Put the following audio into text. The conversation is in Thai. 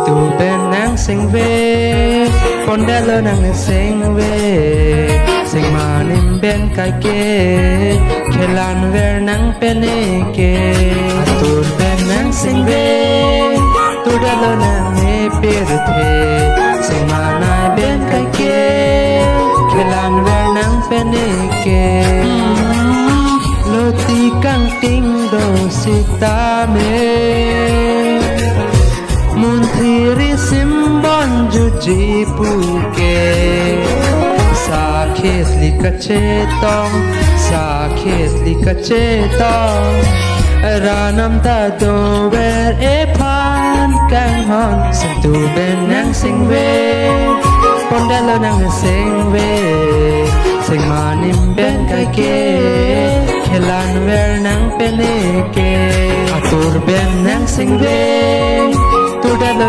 tu bên nắng sinh về con đã lỡ nắng sinh về sinh mà niềm bên cái kê khi lan về nắng bên kê tu bên nắng sinh về tu đã lỡ nắng mê bê thề sinh mà nai bên cái kê khi lan về nắng bên kê lô ti căng tinh đồ si ta mêมุนทีริสิมบอนจูจีปูเกสาเคสลิกเชตองสาเคสลิกเชตองราน้ำตาโดเวรเอพานแกงฮอนสิงตูเป็นนางสิงเวปนได้แล้วนางสิงเวสิงมานิมเป็นไกเกเคลานเวรนางเป็นเอเกอาตูร์เป็นนางสิงเว